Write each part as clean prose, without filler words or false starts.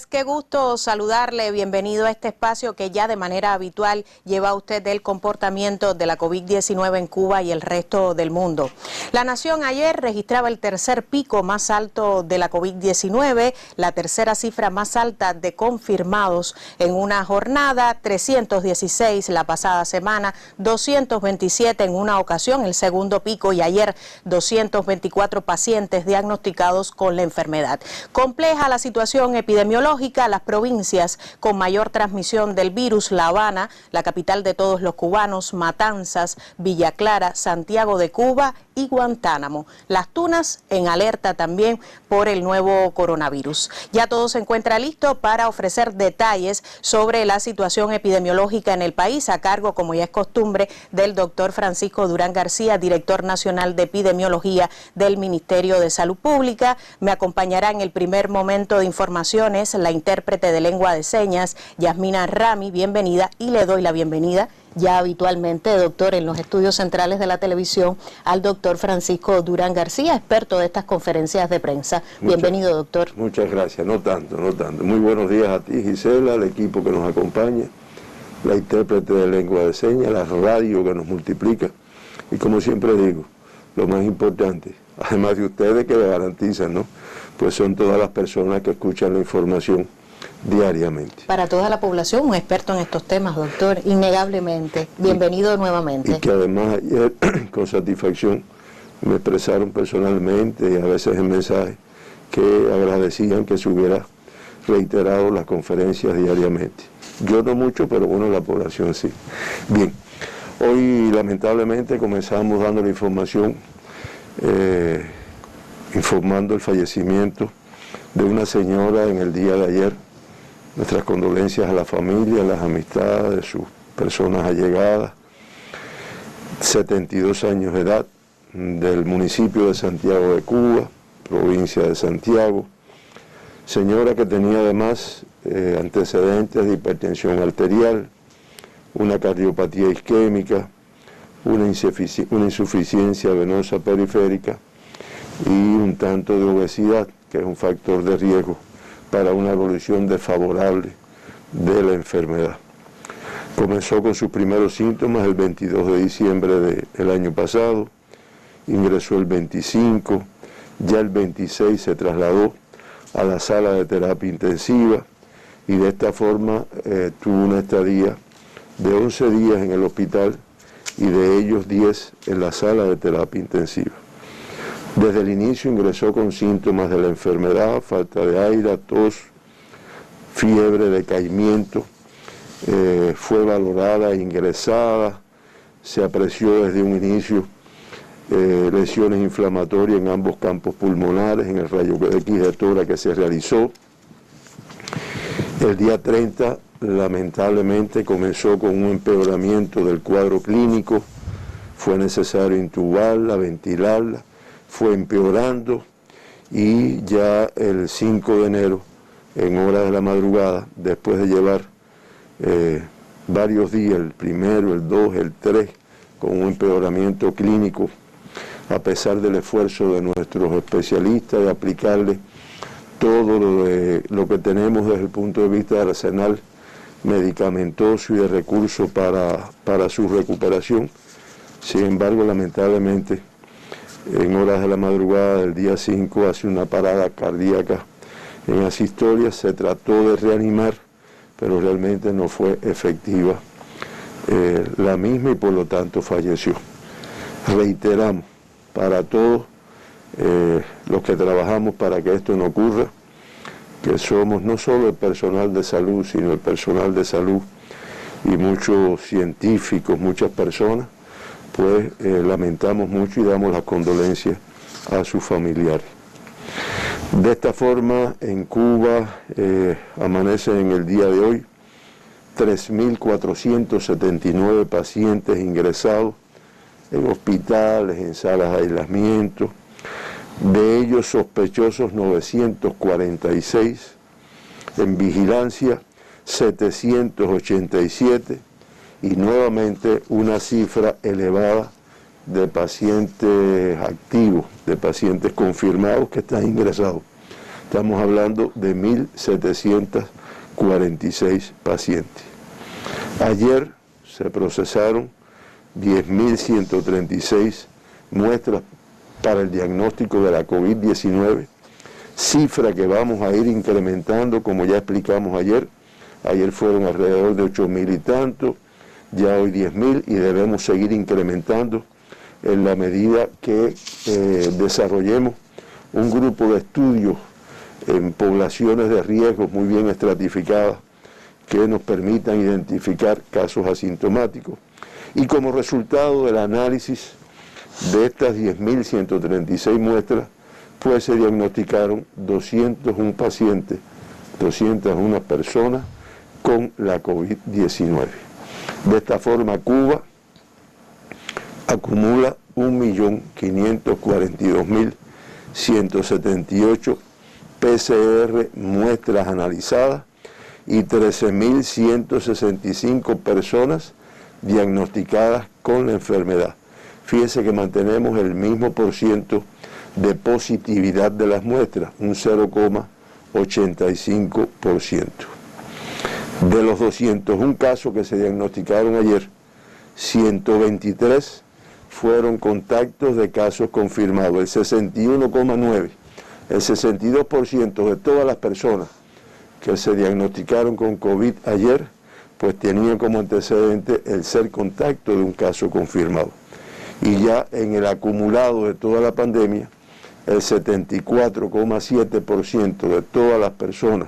Qué gusto saludarle, bienvenido a este espacio que ya de manera habitual lleva a usted del comportamiento de la COVID-19 en Cuba y el resto del mundo. La nación ayer registraba el tercer pico más alto de la COVID-19, la tercera cifra más alta de confirmados en una jornada, 316 la pasada semana, 227 en una ocasión, el segundo pico, y ayer 224 pacientes diagnosticados con la enfermedad. Compleja la situación epidemiológica. Las provincias con mayor transmisión del virus: La Habana, la capital de todos los cubanos, Matanzas, Villa Clara, Santiago de Cuba y Guantánamo. Las Tunas en alerta también por el nuevo coronavirus. Ya todo se encuentra listo para ofrecer detalles sobre la situación epidemiológica en el país, a cargo, como ya es costumbre, del doctor Francisco Durán García, director nacional de epidemiología del Ministerio de Salud Pública. Me acompañará en el primer momento de informaciones la intérprete de lengua de señas, Yasmina Rami. Bienvenida, y le doy la bienvenida ya habitualmente, doctor, en los estudios centrales de la televisión, al doctor Francisco Durán García, experto de estas conferencias de prensa. Bienvenido, doctor. Muchas gracias, no tanto. Muy buenos días a ti, Gisela, al equipo que nos acompaña, la intérprete de lengua de señas, la radio que nos multiplica. Y como siempre digo, lo más importante, además de ustedes que lo garantizan, ¿no?, pues son todas las personas que escuchan la información diariamente. Para toda la población, un experto en estos temas, doctor, innegablemente. Bienvenido nuevamente. Y que además ayer, con satisfacción, me expresaron personalmente y a veces en mensajes que agradecían que se hubiera reiterado las conferencias diariamente. Yo no mucho, pero bueno, la población sí. Bien, hoy lamentablemente comenzamos dando la información, informando el fallecimiento de una señora en el día de ayer. Nuestras condolencias a la familia, a las amistades, de sus personas allegadas. 72 años de edad, del municipio de Santiago de Cuba, provincia de Santiago. Señora que tenía además antecedentes de hipertensión arterial, una cardiopatía isquémica, una insuficiencia venosa periférica y un tanto de obesidad, que es un factor de riesgo para una evolución desfavorable de la enfermedad. Comenzó con sus primeros síntomas el 22 de diciembre del año pasado, ingresó el 25, ya el 26 se trasladó a la sala de terapia intensiva y de esta forma tuvo una estadía de 11 días en el hospital y de ellos 10 en la sala de terapia intensiva. Desde el inicio ingresó con síntomas de la enfermedad: falta de aire, tos, fiebre, decaimiento. Fue valorada e ingresada. Se apreció desde un inicio lesiones inflamatorias en ambos campos pulmonares en el rayo X de tórax que se realizó. El día 30, lamentablemente, comenzó con un empeoramiento del cuadro clínico. Fue necesario intubarla, ventilarla. Fue empeorando y ya el 5 de enero, en horas de la madrugada, después de llevar varios días, el primero, el 2, el 3, con un empeoramiento clínico, a pesar del esfuerzo de nuestros especialistas de aplicarle todo lo que tenemos desde el punto de vista del arsenal medicamentoso y de recursos para su recuperación. Sin embargo, lamentablemente, en horas de la madrugada del día 5 hace una parada cardíaca en asistolia. Se trató de reanimar, pero realmente no fue efectiva la misma y por lo tanto falleció. Reiteramos para todos los que trabajamos para que esto no ocurra, que somos no solo el personal de salud, sino el personal de salud y muchos científicos, muchas personas, pues lamentamos mucho y damos las condolencias a sus familiares. De esta forma, en Cuba amanecen en el día de hoy 3.479 pacientes ingresados en hospitales, en salas de aislamiento, de ellos sospechosos 946, en vigilancia 787, y nuevamente una cifra elevada de pacientes activos, de pacientes confirmados que están ingresados, Estamos hablando de 1.746 pacientes. Ayer se procesaron 10.136 muestras para el diagnóstico de la COVID-19, cifra que vamos a ir incrementando, como ya explicamos ayer. Ayer fueron alrededor de 8.000 y tanto, ya hoy 10.000, y debemos seguir incrementando en la medida que desarrollemos un grupo de estudios en poblaciones de riesgo muy bien estratificadas que nos permitan identificar casos asintomáticos. Y como resultado del análisis de estas 10.136 muestras, pues se diagnosticaron 201 pacientes, 201 personas con la COVID-19. De esta forma, Cuba acumula 1.542.178 PCR muestras analizadas y 13.165 personas diagnosticadas con la enfermedad. Fíjense que mantenemos el mismo % de positividad de las muestras, un 0,85%. De los 201 casos que se diagnosticaron ayer, 123 fueron contactos de casos confirmados, el 61,9%. El 62% de todas las personas que se diagnosticaron con COVID ayer, pues tenían como antecedente el ser contacto de un caso confirmado. Y ya en el acumulado de toda la pandemia, el 74,7% de todas las personas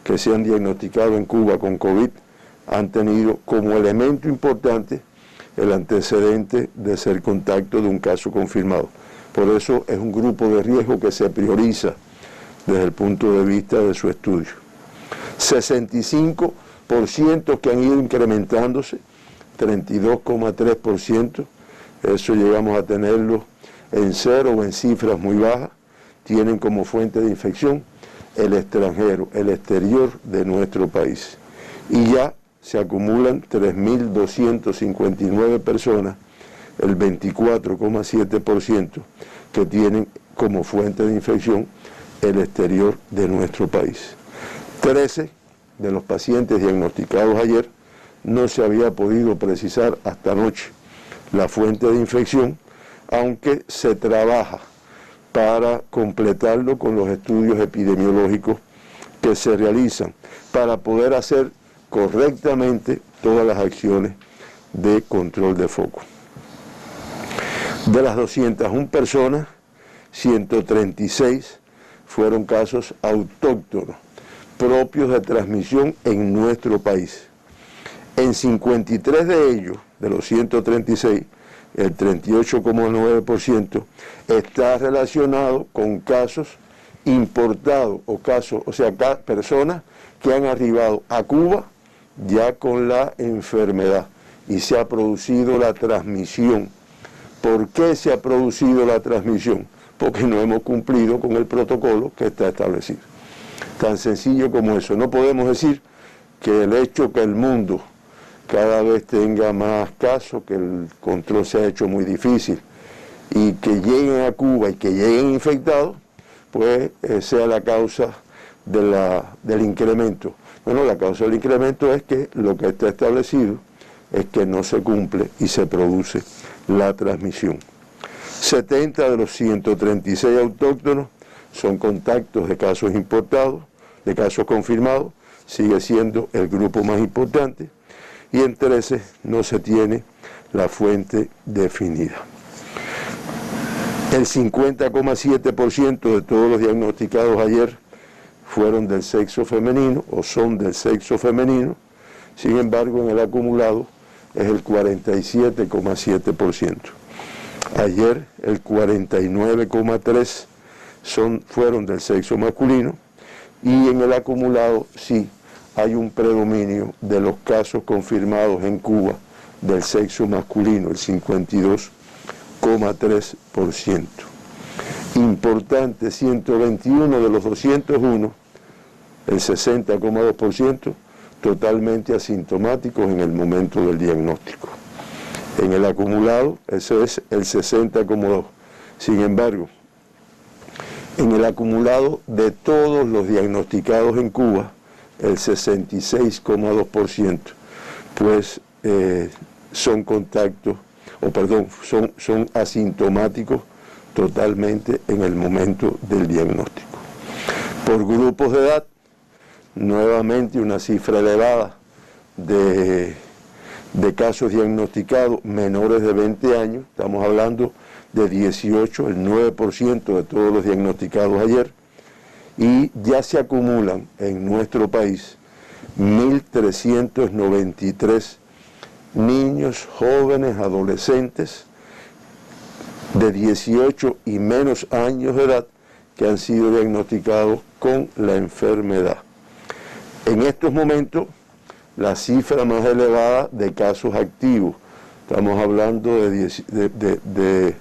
que se han diagnosticado en Cuba con COVID han tenido como elemento importante el antecedente de ser contacto de un caso confirmado. Por eso es un grupo de riesgo que se prioriza desde el punto de vista de su estudio. 65% que han ido incrementándose, 32,3%, eso llegamos a tenerlo en cero o en cifras muy bajas, tienen como fuente de infección el extranjero, el exterior de nuestro país. Y ya se acumulan 3.259 personas, el 24,7%, que tienen como fuente de infección el exterior de nuestro país. 13 de los pacientes diagnosticados ayer no se había podido precisar hasta anoche la fuente de infección, aunque se trabaja para completarlo con los estudios epidemiológicos que se realizan para poder hacer correctamente todas las acciones de control de foco. De las 201 personas, 136 fueron casos autóctonos, propios de transmisión en nuestro país. En 53 de ellos, de los 136, el 38,9% está relacionado con casos importados personas que han arribado a Cuba ya con la enfermedad y se ha producido la transmisión. ¿Por qué se ha producido la transmisión? Porque no hemos cumplido con el protocolo que está establecido. Tan sencillo como eso. No podemos decir que el hecho que el mundo cada vez tenga más casos, que el control se ha hecho muy difícil y que lleguen a Cuba y que lleguen infectados, pues sea la causa del incremento. Bueno, la causa del incremento es que lo que está establecido es que no se cumple y se produce la transmisión. 70 de los 136 autóctonos son contactos de casos importados, de casos confirmados, sigue siendo el grupo más importante, y en 13 no se tiene la fuente definida. El 50,7% de todos los diagnosticados ayer fueron del sexo femenino o son del sexo femenino, sin embargo en el acumulado es el 47,7%. Ayer el 49,3% fueron del sexo masculino y en el acumulado sí hay un predominio de los casos confirmados en Cuba del sexo masculino, el 52,3%. Importante, 121 de los 201, el 60,2%, totalmente asintomáticos en el momento del diagnóstico. En el acumulado, eso es el 60,2%. Sin embargo, En el acumulado de todos los diagnosticados en Cuba, el 66,2% pues son contactos, son asintomáticos totalmente en el momento del diagnóstico. Por grupos de edad, nuevamente una cifra elevada de casos diagnosticados menores de 20 años, estamos hablando de 18, el 9% de todos los diagnosticados ayer, y ya se acumulan en nuestro país 1.393 niños, jóvenes, adolescentes de 18 y menos años de edad que han sido diagnosticados con la enfermedad. En estos momentos, la cifra más elevada de casos activos, estamos hablando de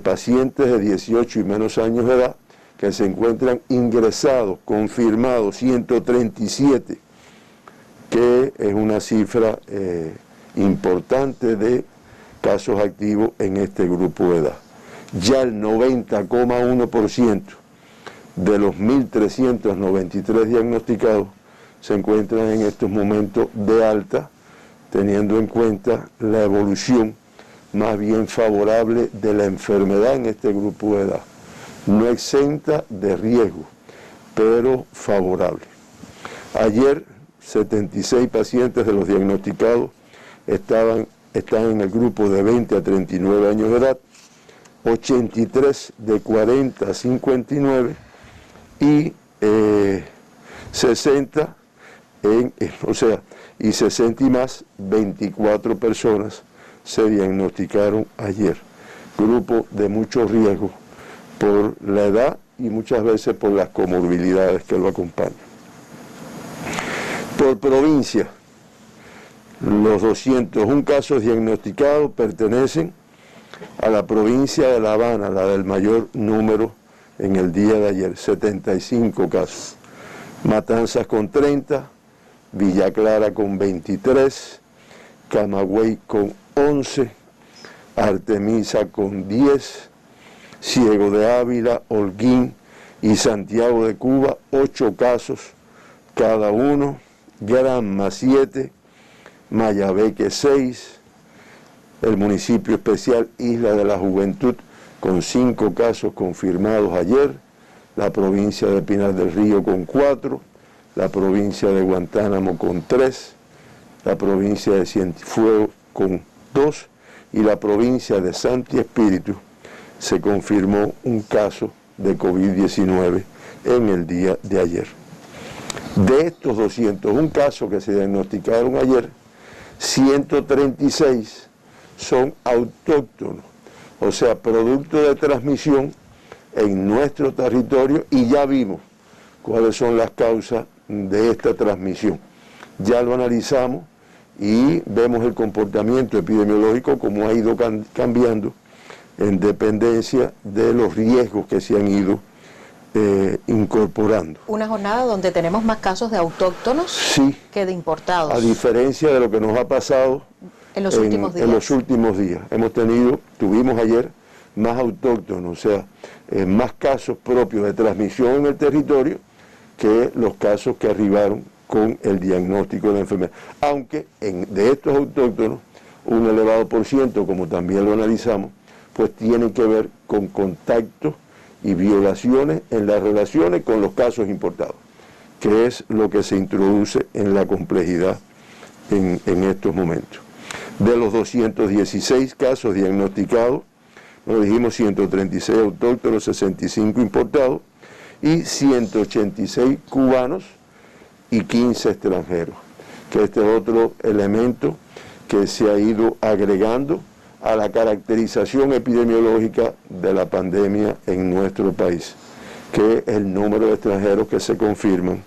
pacientes de 18 y menos años de edad que se encuentran ingresados, confirmados, 137, que es una cifra importante de casos activos en este grupo de edad. Ya el 90,1% de los 1.393 diagnosticados se encuentran en estos momentos de alta, teniendo en cuenta la evolución más bien favorable de la enfermedad en este grupo de edad. No exenta de riesgo, pero favorable. Ayer, 76 pacientes de los diagnosticados están en el grupo de 20 a 39 años de edad, 83 de 40 a 59 y 60 y 60 y más, 24 personas se diagnosticaron ayer. Grupo de mucho riesgo por la edad y muchas veces por las comorbilidades que lo acompañan. Por provincia, los 201 casos diagnosticados pertenecen a la provincia de La Habana, la del mayor número en el día de ayer, 75 casos. Matanzas con 30, Villa Clara con 23, Camagüey con 11, Artemisa con 10, Ciego de Ávila, Holguín y Santiago de Cuba, 8 casos cada uno, Granma 7, Mayabeque 6, el municipio especial Isla de la Juventud con 5 casos confirmados ayer, la provincia de Pinar del Río con 4, la provincia de Guantánamo con 3, la provincia de Cienfuegos con 2 y la provincia de Santi Espíritu se confirmó un caso de COVID-19 en el día de ayer. De estos 201 casos que se diagnosticaron ayer, 136 son autóctonos, o sea, producto de transmisión en nuestro territorio, y ya vimos cuáles son las causas de esta transmisión. Ya lo analizamos y vemos el comportamiento epidemiológico como ha ido cambiando en dependencia de los riesgos que se han ido incorporando. Una jornada donde tenemos más casos de autóctonos que de importados. A diferencia de lo que nos ha pasado en los últimos días. Tuvimos ayer más autóctonos, o sea, más casos propios de transmisión en el territorio que los casos que arribaron con el diagnóstico de la enfermedad. Aunque de estos autóctonos, un elevado por ciento, como también lo analizamos, pues tiene que ver con contactos y violaciones en las relaciones con los casos importados, que es lo que se introduce en la complejidad en estos momentos. De los 216 casos diagnosticados, nos dijimos 136 autóctonos, 65 importados y 186 cubanos y 15 extranjeros, que este es otro elemento que se ha ido agregando a la caracterización epidemiológica de la pandemia en nuestro país, que es el número de extranjeros que se confirman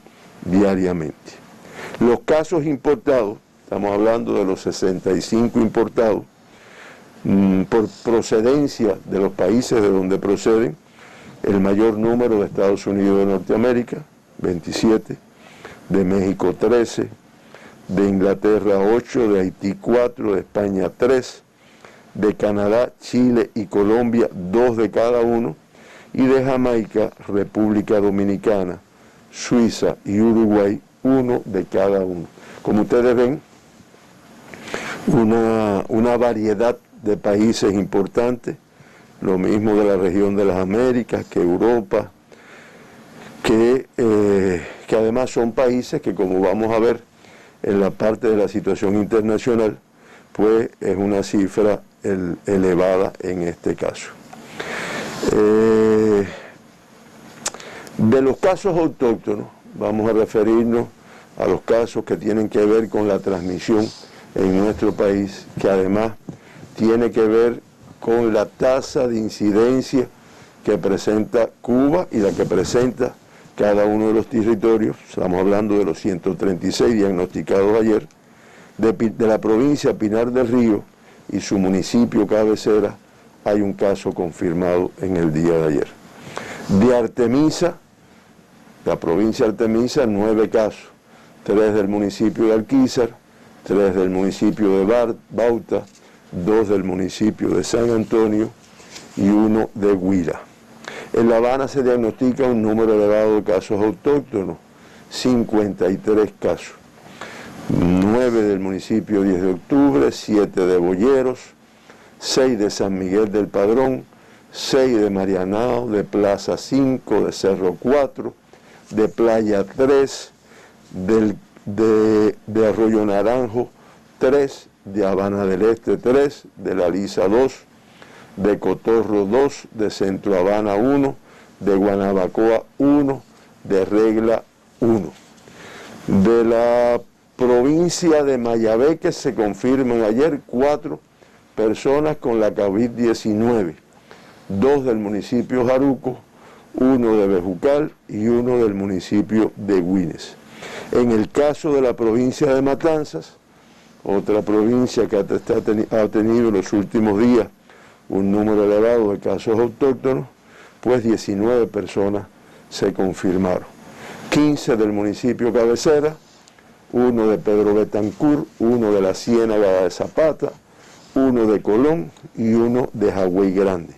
diariamente. Los casos importados, estamos hablando de los 65 importados, por procedencia de los países de donde proceden, el mayor número de Estados Unidos de Norteamérica, 27, de México 13, de Inglaterra 8, de Haití 4, de España 3, de Canadá, Chile y Colombia 2 de cada uno, y de Jamaica, República Dominicana, Suiza y Uruguay, 1 de cada uno. Como ustedes ven, una variedad de países importantes, lo mismo de la región de las Américas, que Europa, que además son países que, como vamos a ver en la parte de la situación internacional, pues es una cifra elevada en este caso. De los casos autóctonos, vamos a referirnos a los casos que tienen que ver con la transmisión en nuestro país, que además tiene que ver con la tasa de incidencia que presenta Cuba y la que presenta cada uno de los territorios. Estamos hablando de los 136 diagnosticados ayer, de la provincia Pinar del Río y su municipio cabecera, hay un caso confirmado en el día de ayer. De Artemisa, la provincia de Artemisa, 9 casos, 3 del municipio de Alquizar, 3 del municipio de Bauta, 2 del municipio de San Antonio y 1 de Huila. En La Habana se diagnostica un número elevado de casos autóctonos, 53 casos, 9 del municipio 10 de octubre, 7 de Boyeros, 6 de San Miguel del Padrón, 6 de Marianao, de Plaza 5, de Cerro 4, de Playa 3, de Arroyo Naranjo 3, de Habana del Este 3, de La Lisa 2, de Cotorro 2, de Centro Habana 1, de Guanabacoa 1, de Regla 1. De la provincia de Mayabeque se confirman ayer 4 personas con la COVID-19, 2 del municipio Jaruco, 1 de Bejucal y 1 del municipio de Güines. En el caso de la provincia de Matanzas, otra provincia que ha tenido en los últimos días un número elevado de casos autóctonos, pues 19 personas se confirmaron. 15 del municipio cabecera, 1 de Pedro Betancur, 1 de la Ciénaga de Zapata, 1 de Colón y 1 de Jagüey Grande.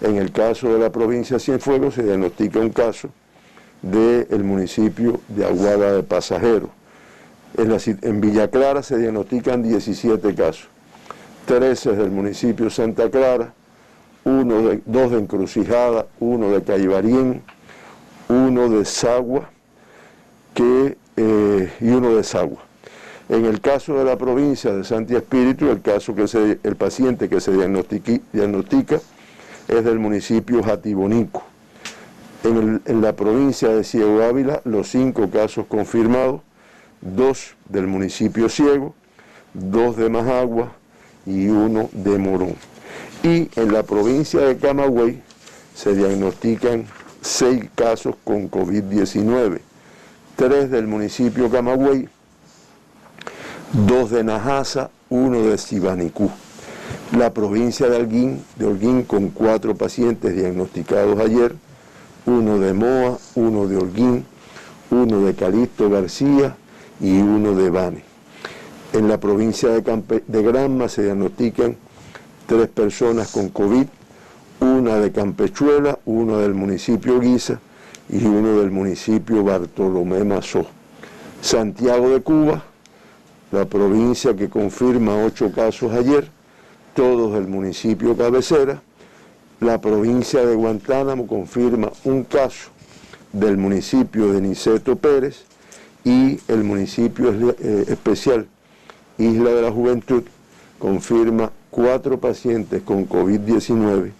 En el caso de la provincia de Cienfuegos se diagnostica un caso del municipio de Aguada de Pasajeros. En Villa Clara se diagnostican 17 casos, 13 del municipio de Santa Clara, 2 de Encrucijada, 1 de Caibarién, 1 de Sagua y 1 de Sagua. En el caso de la provincia de Santi Espíritu, el paciente que se diagnostica es del municipio Jatibonico. En la provincia de Ciego Ávila, los 5 casos confirmados, 2 del municipio Ciego, 2 de Majagua y 1 de Morón. Y en la provincia de Camagüey se diagnostican 6 casos con COVID-19, 3 del municipio Camagüey, 2 de Najasa, 1 de Sibanicú. La provincia de Holguín con 4 pacientes diagnosticados ayer, 1 de Moa, 1 de Holguín, 1 de Calixto García y 1 de Bane. En la provincia de Granma se diagnostican 3 personas con COVID, 1 de Campechuela, 1 del municipio Guisa y 1 del municipio Bartolomé Mazó. Santiago de Cuba, la provincia que confirma 8 casos ayer, todos del municipio cabecera. La provincia de Guantánamo confirma un caso del municipio de Niceto Pérez y el municipio especial Isla de la Juventud confirma 4 pacientes con COVID-19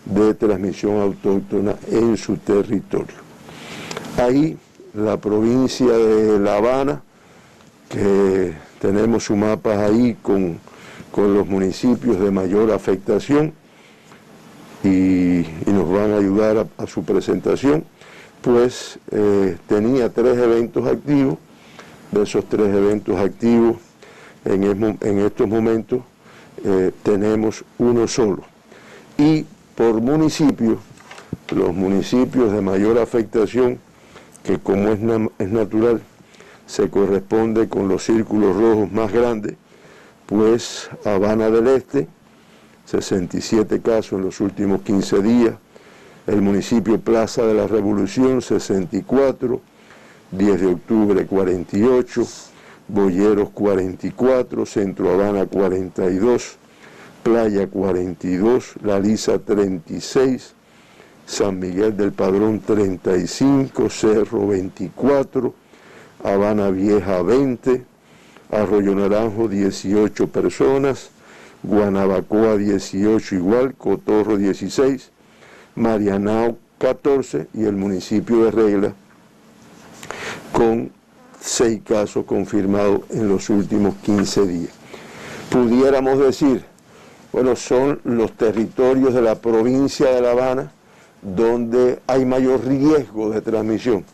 de transmisión autóctona en su territorio. Ahí la provincia de La Habana, que tenemos sus mapas ahí con los municipios de mayor afectación y nos van a ayudar a su presentación, pues tenía 3 eventos activos. De esos 3 eventos activos, en estos momentos tenemos uno solo. Y por municipio, los municipios de mayor afectación, que como es natural, se corresponde con los círculos rojos más grandes, pues Habana del Este, 67 casos en los últimos 15 días, El municipio Plaza de la Revolución 64, 10 de octubre 48, Boyeros 44, Centro Habana 42, Playa 42, La Lisa 36, San Miguel del Padrón 35, Cerro 24, Habana Vieja 20, Arroyo Naranjo 18 personas, Guanabacoa 18 igual, Cotorro 16, Marianao 14 y el municipio de Regla con 6 casos confirmados en los últimos 15 días. Pudiéramos decir, bueno, son los territorios de la provincia de La Habana donde hay mayor riesgo de transmisión.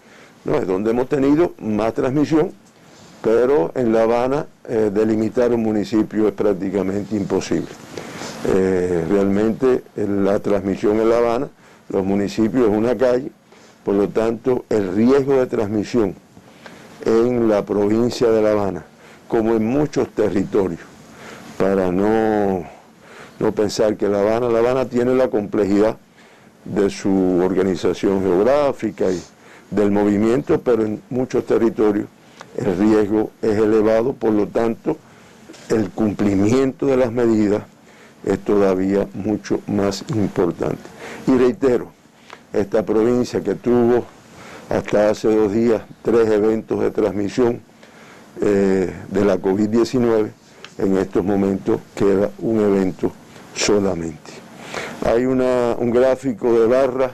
No, es donde hemos tenido más transmisión, pero en La Habana delimitar un municipio es prácticamente imposible. Realmente la transmisión en La Habana, los municipios es una calle, por lo tanto el riesgo de transmisión en la provincia de La Habana, como en muchos territorios, para no pensar que La Habana tiene la complejidad de su organización geográfica y del movimiento, pero en muchos territorios el riesgo es elevado, por lo tanto el cumplimiento de las medidas es todavía mucho más importante. Y reitero, esta provincia que tuvo hasta hace 2 días 3 eventos de transmisión de la COVID-19, en estos momentos queda un evento solamente. Hay un gráfico de barras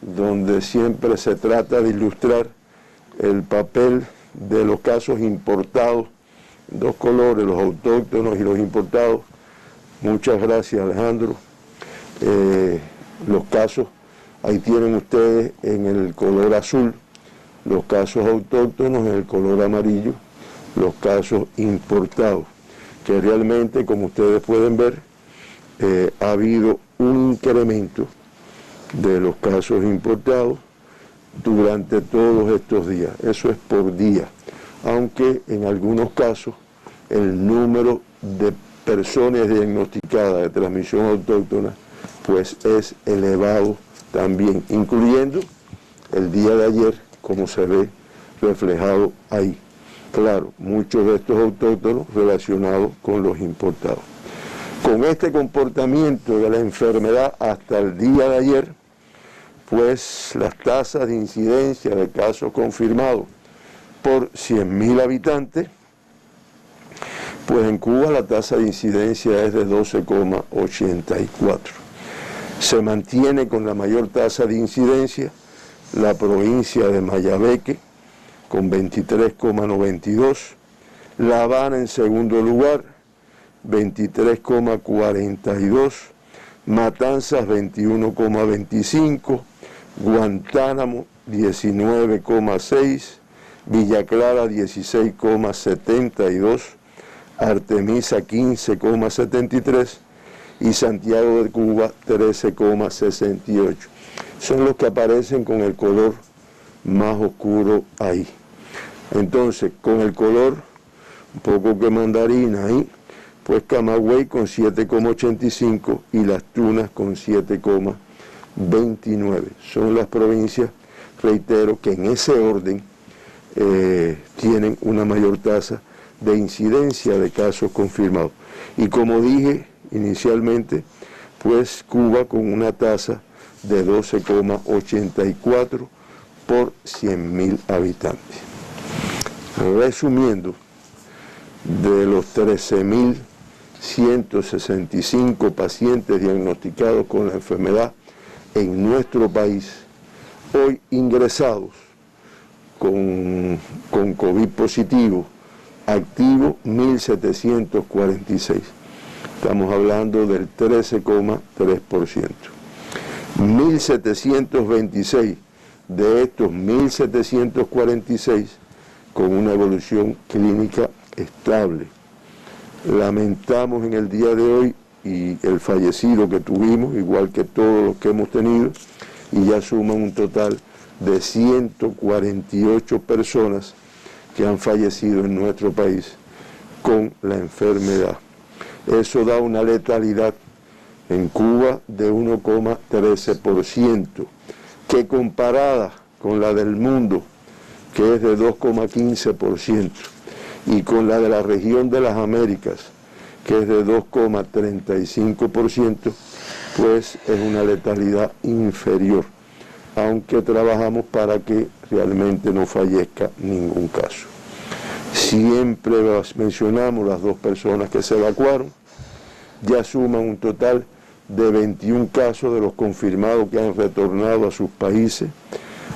donde siempre se trata de ilustrar el papel de los casos importados, 2 colores, los autóctonos y los importados. Muchas gracias, Alejandro. Los casos, ahí tienen ustedes en el color azul, los casos autóctonos en el color amarillo, los casos importados, que realmente, como ustedes pueden ver, ha habido un incremento de los casos importados durante todos estos días. Eso es por día, aunque en algunos casos el número de personas diagnosticadas de transmisión autóctona pues es elevado también, incluyendo el día de ayer, como se ve reflejado ahí. Claro, muchos de estos autóctonos relacionados con los importados. Con este comportamiento de la enfermedad hasta el día de ayer, pues las tasas de incidencia de casos confirmados por 100.000 habitantes, pues en Cuba la tasa de incidencia es de 12,84. Se mantiene con la mayor tasa de incidencia la provincia de Mayabeque, con 23,92, La Habana en segundo lugar, 23,42, Matanzas 21,25, Guantánamo 19,6, Villa Clara 16,72, Artemisa 15,73 y Santiago de Cuba 13,68. Son los que aparecen con el color más oscuro ahí. Entonces, con el color un poco que mandarina ahí, pues Camagüey con 7,85 y Las Tunas con 7,29. Son las provincias, reitero, que en ese orden tienen una mayor tasa de incidencia de casos confirmados. Y como dije inicialmente, pues Cuba con una tasa de 12,84 por 100.000 habitantes. Resumiendo, de los 13.165 pacientes diagnosticados con la enfermedad en nuestro país, hoy ingresados con COVID positivo, activo 1.746. Estamos hablando del 13,3%. 1.726 de estos 1.746 con una evolución clínica estable. Lamentamos en el día de hoy y el fallecido que tuvimos, igual que todos los que hemos tenido, y ya suman un total de 148 personas que han fallecido en nuestro país con la enfermedad. Eso da una letalidad en Cuba de 1,13%, que comparada con la del mundo, que es de 2,15%, y con la de la región de las Américas, que es de 2,35%, pues es una letalidad inferior, aunque trabajamos para que realmente no fallezca ningún caso. Siempre mencionamos las 2 personas que se evacuaron, ya suman un total de 21 casos de los confirmados que han retornado a sus países.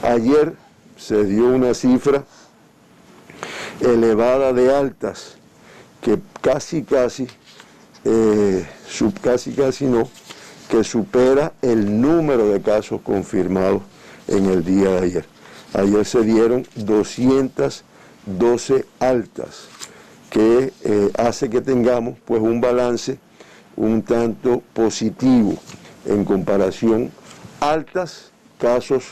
Ayer se dio una cifra elevada de altas que casi que supera el número de casos confirmados en el día de ayer. Ayer se dieron 212 altas, que hace que tengamos pues un balance un tanto positivo en comparación altas, casos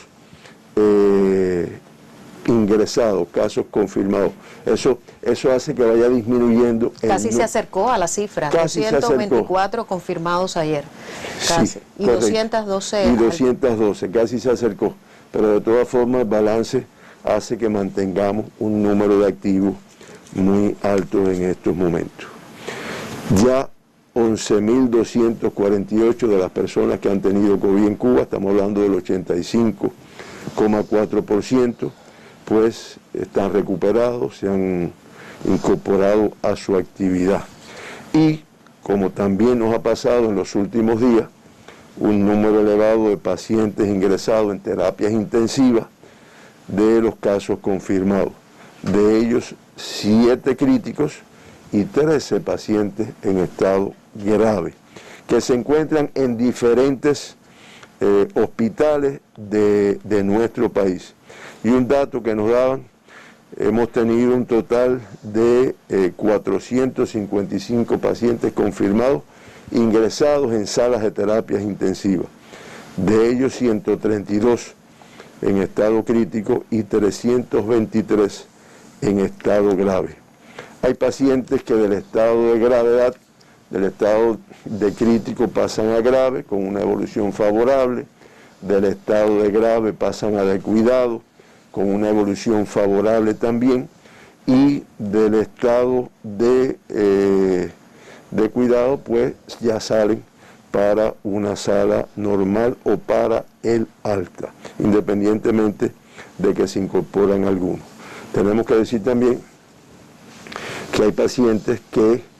ingresados, casos confirmados. Eso hace que vaya disminuyendo. Casi se acercó a la cifra, 224 confirmados ayer, casi, sí, y correcto. 212. Y 212, casi se acercó, pero de todas formas el balance hace que mantengamos un número de activos muy alto en estos momentos. Ya 11.248 de las personas que han tenido COVID en Cuba, estamos hablando del 85,4%, pues están recuperados, se han incorporado a su actividad. Y como también nos ha pasado en los últimos días, un número elevado de pacientes ingresados en terapias intensivas de los casos confirmados. De ellos, 7 críticos y 13 pacientes en estado grave, que se encuentran en diferentes hospitales de nuestro país. Y un dato que nos daban, hemos tenido un total de 455 pacientes confirmados ingresados en salas de terapias intensivas. De ellos 132 en estado crítico y 323 en estado grave. Hay pacientes que del estado de gravedad, del estado de crítico pasan a grave con una evolución favorable, del estado de grave pasan a de cuidado con una evolución favorable también, y del estado de cuidado pues ya salen para una sala normal o para el alta, independientemente de que se incorporan algunos. Tenemos que decir también que hay pacientes que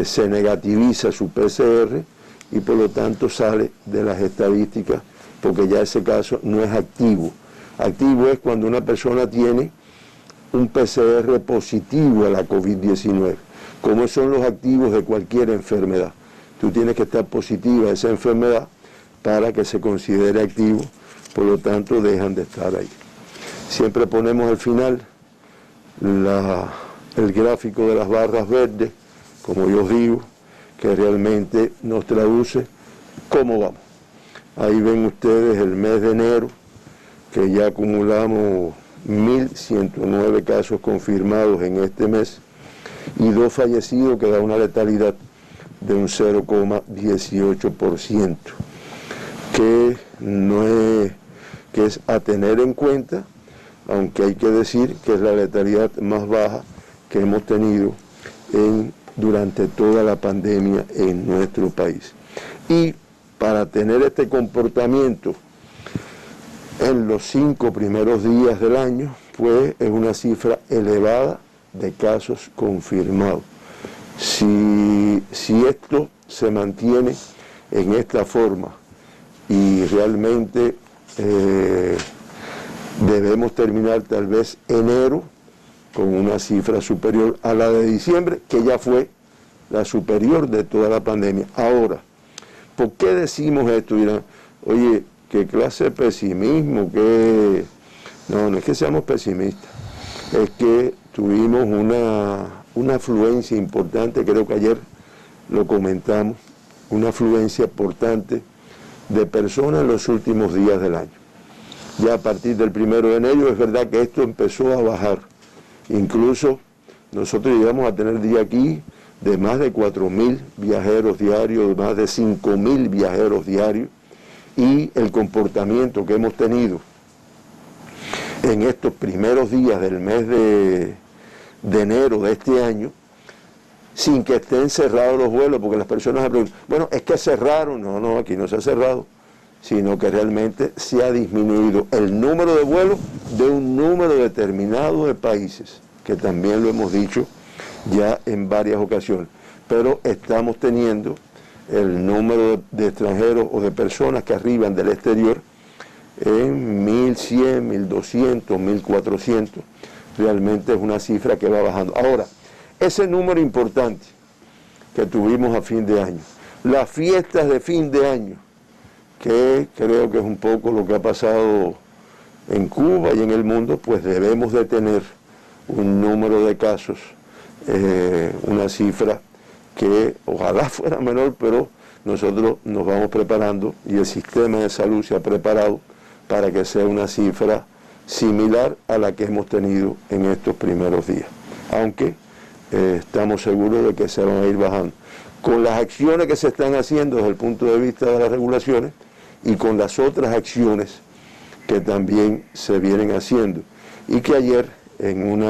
se negativiza su PCR y por lo tanto sale de las estadísticas porque ya ese caso no es activo. Activo es cuando una persona tiene un PCR positivo a la COVID-19, como son los activos de cualquier enfermedad. Tú tienes que estar positiva a esa enfermedad para que se considere activo, por lo tanto dejan de estar ahí. Siempre ponemos al final el gráfico de las barras verdes, como yo os digo, que realmente nos traduce cómo vamos. Ahí ven ustedes el mes de enero, que ya acumulamos 1.109 casos confirmados en este mes y 2 fallecidos, que da una letalidad de un 0,18%, que es a tener en cuenta, aunque hay que decir que es la letalidad más baja que hemos tenido durante toda la pandemia en nuestro país. Y para tener este comportamiento en los 5 primeros días del año, pues es una cifra elevada de casos confirmados. Si esto se mantiene en esta forma y realmente debemos terminar tal vez enero con una cifra superior a la de diciembre, que ya fue la superior de toda la pandemia. Ahora, ¿por qué decimos esto? Dirán, oye, ¿qué clase de pesimismo? No es que seamos pesimistas, es que tuvimos una afluencia importante, creo que ayer lo comentamos, una afluencia importante de personas en los últimos días del año. Ya a partir del 1 de enero es verdad que esto empezó a bajar. Incluso nosotros llegamos a tener día aquí de más de 4.000 viajeros diarios, de más de 5.000 viajeros diarios, y el comportamiento que hemos tenido en estos primeros días del mes de enero de este año, sin que estén cerrados los vuelos, porque las personas se preguntan, bueno, es que cerraron. No, aquí no se ha cerrado, sino que realmente se ha disminuido el número de vuelos de un número determinado de países, que también lo hemos dicho ya en varias ocasiones, pero estamos teniendo el número de extranjeros o de personas que arriban del exterior en 1.100, 1.200, 1.400, realmente es una cifra que va bajando. Ahora, ese número importante que tuvimos a fin de año, las fiestas de fin de año, que creo que es un poco lo que ha pasado en Cuba y en el mundo, pues debemos de tener un número de casos, una cifra que ojalá fuera menor, pero nosotros nos vamos preparando y el sistema de salud se ha preparado para que sea una cifra similar a la que hemos tenido en estos primeros días, aunque estamos seguros de que se van a ir bajando con las acciones que se están haciendo desde el punto de vista de las regulaciones y con las otras acciones que también se vienen haciendo, y que ayer en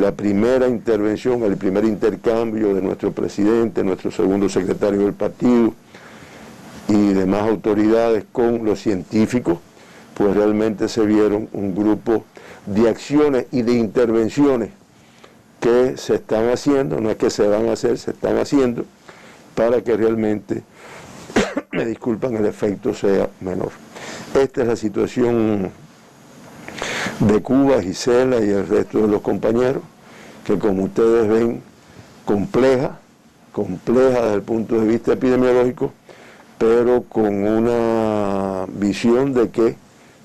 la primera intervención, el primer intercambio de nuestro presidente, nuestro segundo secretario del partido y demás autoridades con los científicos, pues realmente se vieron un grupo de acciones y de intervenciones que se están haciendo, no es que se van a hacer, se están haciendo, para que realmente, me disculpan, el efecto sea menor. Esta es la situación de Cuba, Gisela y el resto de los compañeros, que como ustedes ven, compleja desde el punto de vista epidemiológico, pero con una visión de que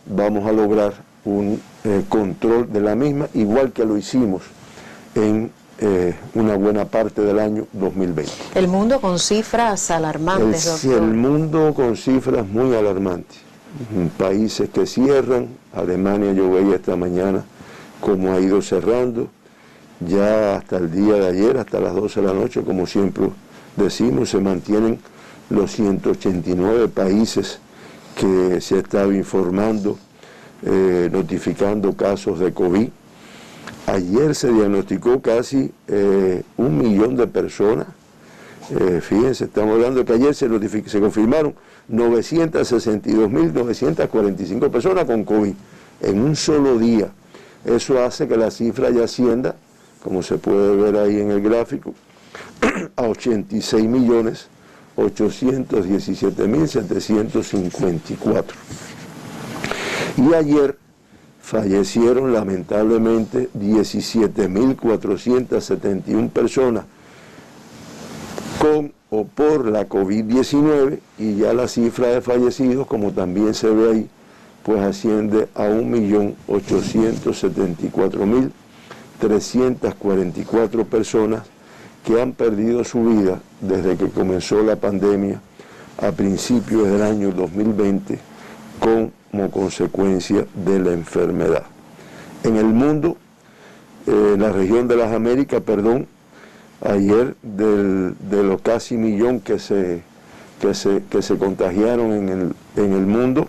vamos a lograr un control de la misma, igual que lo hicimos en una buena parte del año 2020. El mundo con cifras alarmantes, doctor. El mundo con cifras muy alarmantes. Países que cierran, Alemania yo veía esta mañana cómo ha ido cerrando, ya hasta el día de ayer, hasta las 12 de la noche, como siempre decimos, se mantienen los 189 países que se estaba informando, notificando casos de COVID. Ayer se diagnosticó casi 1 millón de personas. Fíjense, estamos hablando de que ayer se confirmaron 962.945 personas con COVID en un solo día. Eso hace que la cifra ya ascienda, como se puede ver ahí en el gráfico, a 86.817.754. Y ayer fallecieron lamentablemente 17.471 personas con o por la COVID-19, y ya la cifra de fallecidos, como también se ve ahí, pues asciende a 1.874.344 personas que han perdido su vida desde que comenzó la pandemia a principios del año 2020 como consecuencia de la enfermedad. En el mundo, la región de las Américas, ayer de los casi 1 millón que se contagiaron en el mundo,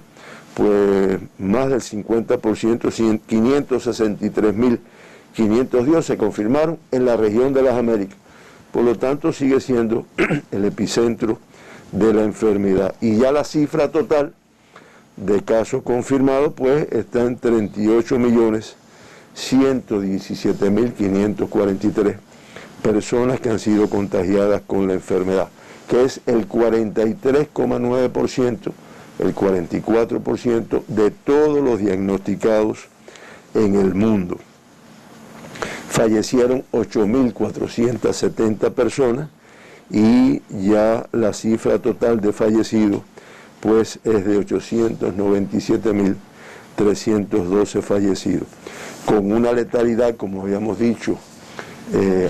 pues más del 50%, 563.502 se confirmaron en la región de las Américas. Por lo tanto, sigue siendo el epicentro de la enfermedad. Y ya la cifra total de casos confirmados, pues, está en 38.117.543 personas que han sido contagiadas con la enfermedad, que es el 43,9%, el 44% de todos los diagnosticados en el mundo. Fallecieron 8.470 personas y ya la cifra total de fallecidos pues es de 897.312 fallecidos, con una letalidad, como habíamos dicho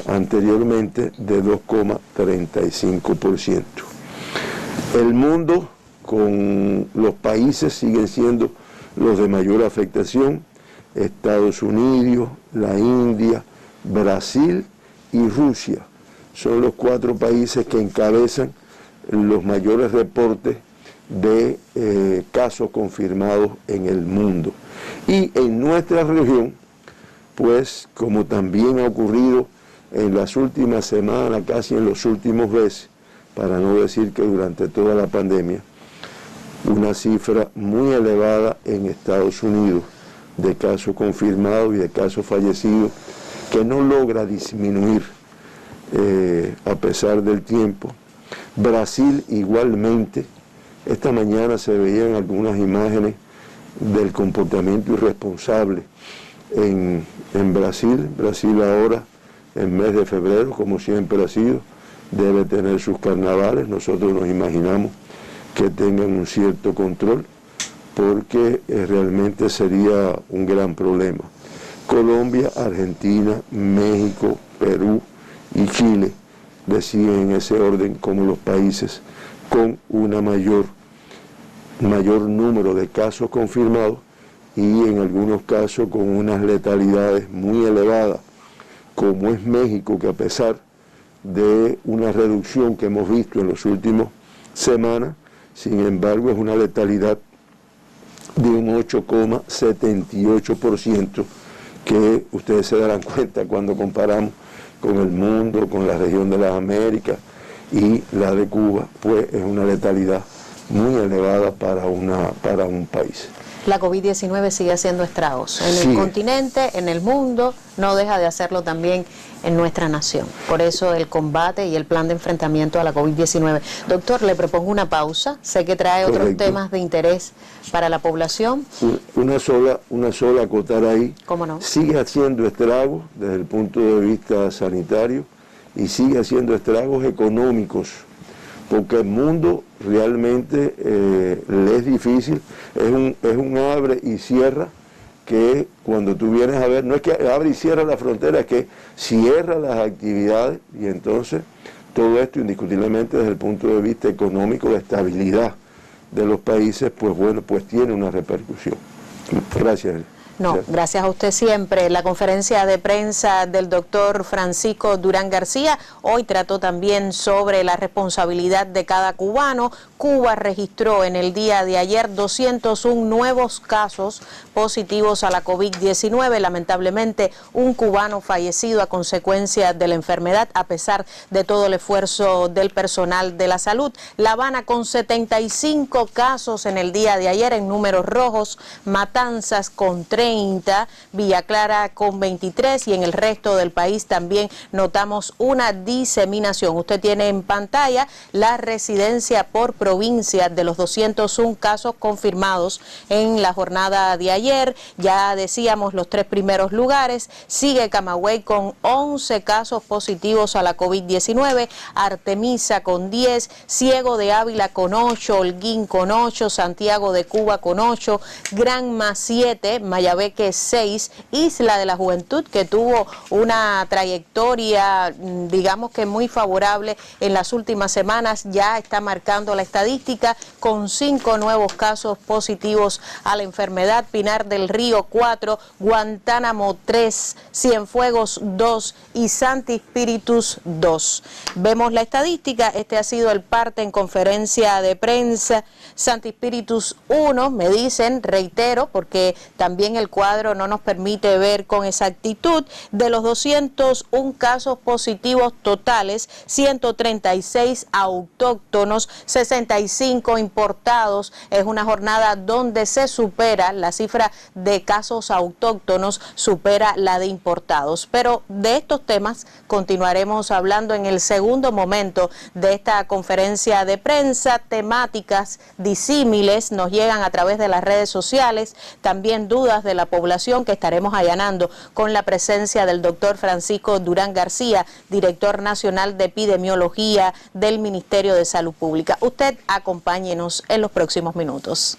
anteriormente, de 2,35%. El mundo, con los países, siguen siendo los de mayor afectación: Estados Unidos, la India, Brasil y Rusia son los 4 países que encabezan los mayores reportes de casos confirmados en el mundo. Y en nuestra región, pues como también ha ocurrido en las últimas semanas, casi en los últimos meses, para no decir que durante toda la pandemia, una cifra muy elevada en Estados Unidos de casos confirmados y de casos fallecidos, que no logra disminuir a pesar del tiempo. Brasil igualmente. Esta mañana se veían algunas imágenes del comportamiento irresponsable en Brasil. Brasil ahora, en mes de febrero, como siempre ha sido, debe tener sus carnavales. Nosotros nos imaginamos que tengan un cierto control, porque realmente sería un gran problema. Colombia, Argentina, México, Perú y Chile deciden en ese orden como los países con una mayor número de casos confirmados y en algunos casos con unas letalidades muy elevadas, como es México, que a pesar de una reducción que hemos visto en las últimas semanas, sin embargo es una letalidad de un 8,78%, que ustedes se darán cuenta cuando comparamos con el mundo, con la región de las Américas y la de Cuba, pues es una letalidad muy elevada para un país. La COVID-19 sigue haciendo estragos en el continente, en el mundo, no deja de hacerlo también en nuestra nación. Por eso el combate y el plan de enfrentamiento a la COVID-19. Doctor, le propongo una pausa. Sé que trae otros temas de interés para la población. Una sola acotar ahí. ¿Cómo no? Sigue haciendo estragos desde el punto de vista sanitario y sigue haciendo estragos económicos, porque el mundo realmente le es difícil, es un abre y cierra, que cuando tú vienes a ver, no es que abre y cierra la frontera, es que cierra las actividades, y entonces todo esto indiscutiblemente desde el punto de vista económico, la estabilidad de los países, pues bueno, pues tiene una repercusión. Gracias. No, gracias a usted siempre. La conferencia de prensa del doctor Francisco Durán García hoy trató también sobre la responsabilidad de cada cubano. Cuba registró en el día de ayer 201 nuevos casos positivos a la COVID-19. Lamentablemente, un cubano fallecido a consecuencia de la enfermedad, a pesar de todo el esfuerzo del personal de la salud. La Habana con 75 casos en el día de ayer en números rojos, Matanzas con 30, Villa Clara con 23 y en el resto del país también notamos una diseminación. Usted tiene en pantalla la residencia por provincia de los 201 casos confirmados en la jornada de ayer. Ya decíamos los 3 primeros lugares. Sigue Camagüey con 11 casos positivos a la COVID-19, Artemisa con 10, Ciego de Ávila con 8, Holguín con 8, Santiago de Cuba con 8, Granma 7, Mayabeque 6, Isla de la Juventud, que tuvo una trayectoria, digamos que muy favorable en las últimas semanas, ya está marcando la estadística con 5 nuevos casos positivos a la enfermedad. Pinar del Río 4, Guantánamo 3, Cienfuegos 2 y Santi Spíritus 2. Vemos la estadística. Este ha sido el parte en conferencia de prensa. Santi Spíritus 1, me dicen, reitero, porque también el cuadro no nos permite ver con exactitud. De los 201 casos positivos totales, 136 autóctonos, 65 importados. Es una jornada donde se supera la cifra de casos autóctonos, supera la de importados. Pero de estos temas continuaremos hablando en el segundo momento de esta conferencia de prensa. Temáticas disímiles nos llegan a través de las redes sociales, también dudas de la población que estaremos allanando con la presencia del doctor Francisco Durán García, director nacional de epidemiología del Ministerio de Salud Pública. Usted acompáñenos en los próximos minutos.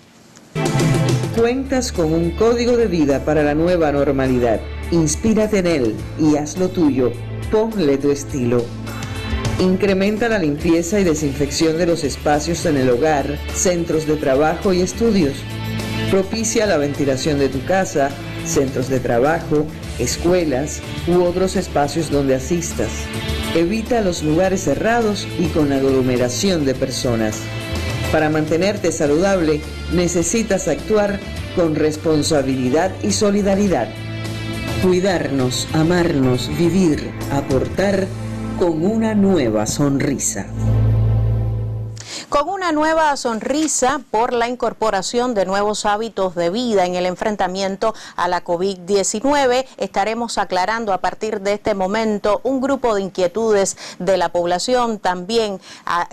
Cuentas con un código de vida para la nueva normalidad. Inspírate en él y haz lo tuyo. Ponle tu estilo. Incrementa la limpieza y desinfección de los espacios en el hogar, centros de trabajo y estudios. Propicia la ventilación de tu casa, centros de trabajo, escuelas u otros espacios donde asistas. Evita los lugares cerrados y con aglomeración de personas. Para mantenerte saludable, necesitas actuar con responsabilidad y solidaridad. Cuidarnos, amarnos, vivir, aportar con una nueva sonrisa. Con una nueva sonrisa por la incorporación de nuevos hábitos de vida en el enfrentamiento a la COVID-19, estaremos aclarando a partir de este momento un grupo de inquietudes de la población, también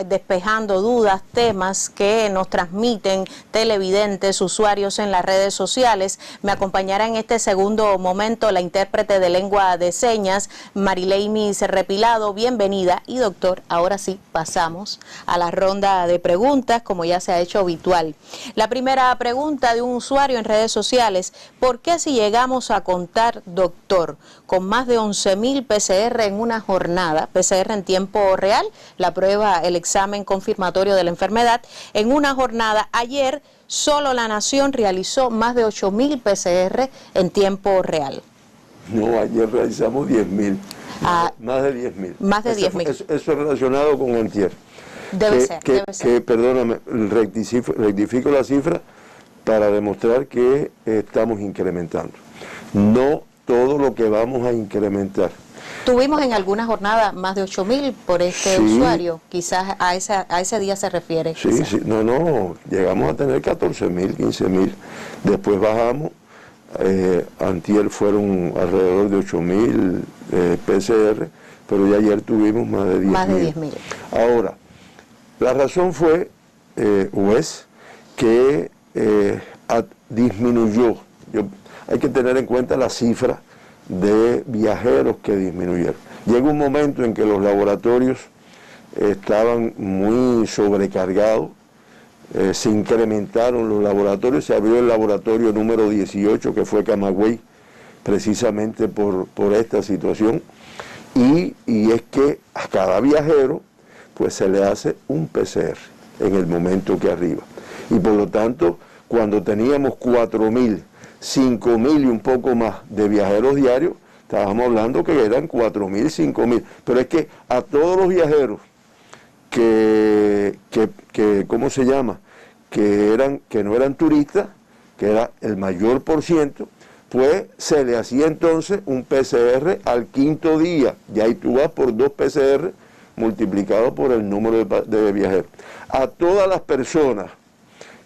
despejando dudas, temas que nos transmiten televidentes, usuarios en las redes sociales. Me acompañará en este segundo momento la intérprete de lengua de señas, Marileinis Repilado. Bienvenida. Y doctor, ahora sí pasamos a la ronda de preguntas, como ya se ha hecho habitual. La primera pregunta de un usuario en redes sociales: ¿por qué si llegamos a contar, doctor, con más de 11.000 PCR en una jornada, PCR en tiempo real, la prueba, el examen confirmatorio de la enfermedad, en una jornada, ayer solo La Nación realizó más de 8.000 PCR en tiempo real? No, ayer realizamos 10.000, más de 10.000. Más de 10.000. Eso es relacionado con antier. Debe ser. Perdóname, rectifico la cifra para demostrar que estamos incrementando. No todo lo que vamos a incrementar. Tuvimos en alguna jornada más de 8.000 por este usuario, quizás a ese día se refiere. Sí, quizás. Sí, no, llegamos a tener 14.000, 15.000, después bajamos, antier fueron alrededor de 8.000 PCR, pero ya ayer tuvimos más de 10.000. Más de 10.000. Ahora, la razón fue, o es, que disminuyó. Hay que tener en cuenta la cifra de viajeros que disminuyeron. Llegó un momento en que los laboratorios estaban muy sobrecargados, se incrementaron los laboratorios, se abrió el laboratorio número 18, que fue Camagüey, precisamente por esta situación, y es que a cada viajero pues se le hace un PCR en el momento que arriba. Y por lo tanto, cuando teníamos 4.000, 5.000 y un poco más de viajeros diarios, estábamos hablando que eran 4.000, 5.000. Pero es que a todos los viajeros que ¿cómo se llama?, que no eran turistas, que era el mayor por ciento, pues se le hacía entonces un PCR al quinto día. Y ahí tú vas por 2 PCR multiplicado por el número de viajeros. A todas las personas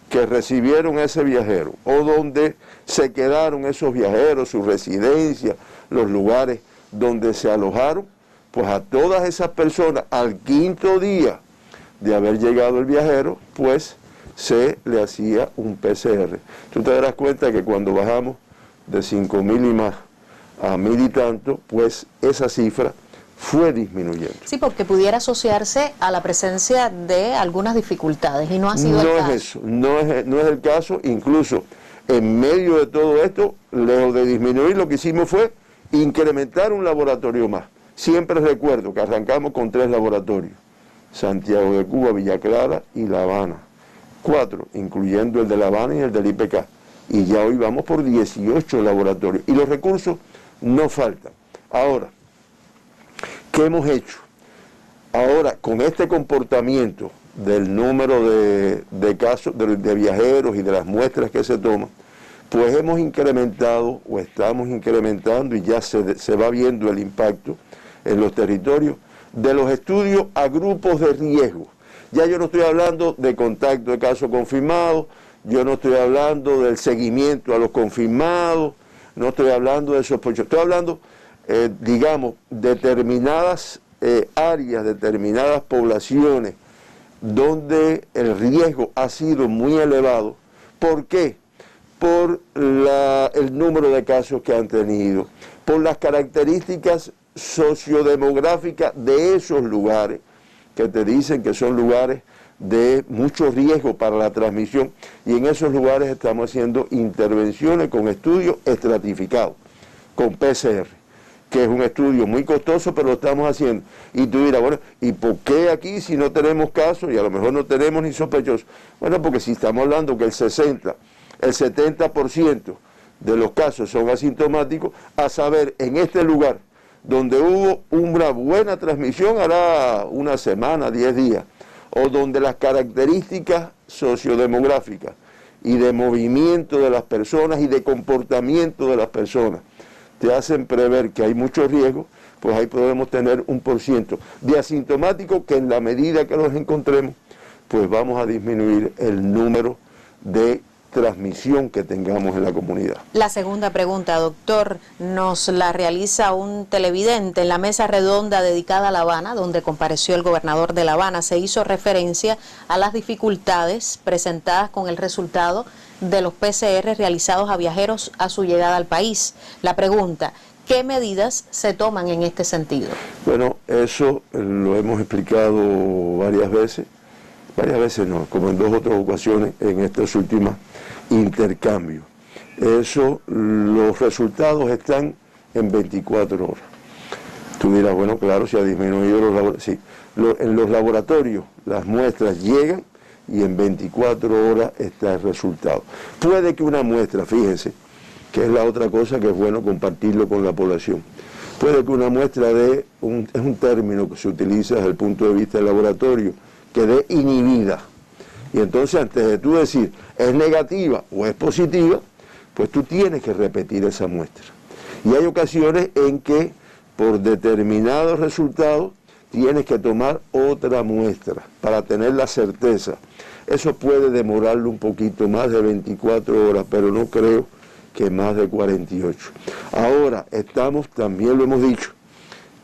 que recibieron ese viajero o donde se quedaron esos viajeros, su residencia, los lugares donde se alojaron, pues a todas esas personas al quinto día de haber llegado el viajero, pues se le hacía un PCR. Tú te darás cuenta que cuando bajamos de 5.000 y más a 1.000 y tanto, pues esa cifra fue disminuyendo. Sí, porque pudiera asociarse a la presencia de algunas dificultades y no ha sido el caso. No es eso, no es el caso. Incluso en medio de todo esto, lejos de disminuir, lo que hicimos fue incrementar un laboratorio más. Siempre recuerdo que arrancamos con 3 laboratorios: Santiago de Cuba, Villa Clara y La Habana. 4, incluyendo el de La Habana y el del IPK. Y ya hoy vamos por 18 laboratorios. Y los recursos no faltan. Ahora, ¿qué hemos hecho? Ahora, con este comportamiento del número de casos de viajeros y de las muestras que se toman, pues hemos incrementado o estamos incrementando, y ya se va viendo el impacto en los territorios, de los estudios a grupos de riesgo. Ya yo no estoy hablando de contacto de casos confirmados, yo no estoy hablando del seguimiento a los confirmados, no estoy hablando de sospechosos, estoy hablando, digamos, determinadas áreas, determinadas poblaciones donde el riesgo ha sido muy elevado. ¿Por qué? Por el número de casos que han tenido, por las características sociodemográficas de esos lugares, que te dicen que son lugares de mucho riesgo para la transmisión, y en esos lugares estamos haciendo intervenciones con estudios estratificados, con PCR, que es un estudio muy costoso, pero lo estamos haciendo. Y tú dirás, bueno, ¿y por qué aquí si no tenemos casos y a lo mejor no tenemos ni sospechosos? Bueno, porque si estamos hablando que el 70% de los casos son asintomáticos, a saber, en este lugar donde hubo una buena transmisión hará una semana, 10 días, o donde las características sociodemográficas y de movimiento de las personas y de comportamiento de las personas te hacen prever que hay mucho riesgo, pues ahí podemos tener un % de asintomáticos que en la medida que los encontremos, pues vamos a disminuir el número de transmisión que tengamos en la comunidad. La segunda pregunta, doctor, nos la realiza un televidente. En la mesa redonda dedicada a La Habana, donde compareció el gobernador de La Habana, se hizo referencia a las dificultades presentadas con el resultado de los PCR realizados a viajeros a su llegada al país. La pregunta, ¿qué medidas se toman en este sentido? Bueno, eso lo hemos explicado varias veces no, como en 2 otras ocasiones en estas últimas intercambios. Eso, los resultados están en 24 horas. Tú dirás, bueno, claro, se ha disminuido los laboratorios. Sí, en los laboratorios las muestras llegan y en 24 horas está el resultado. Puede que una muestra, fíjense, que es la otra cosa que es bueno compartirlo con la población. Puede que una muestra es un término que se utiliza desde el punto de vista del laboratorio, quede inhibida. Y entonces antes de tú decir es negativa o es positiva, pues tú tienes que repetir esa muestra. Y hay ocasiones en que por determinados resultados tienes que tomar otra muestra para tener la certeza. Eso puede demorarlo un poquito más de 24 horas, pero no creo que más de 48. Ahora estamos, también lo hemos dicho,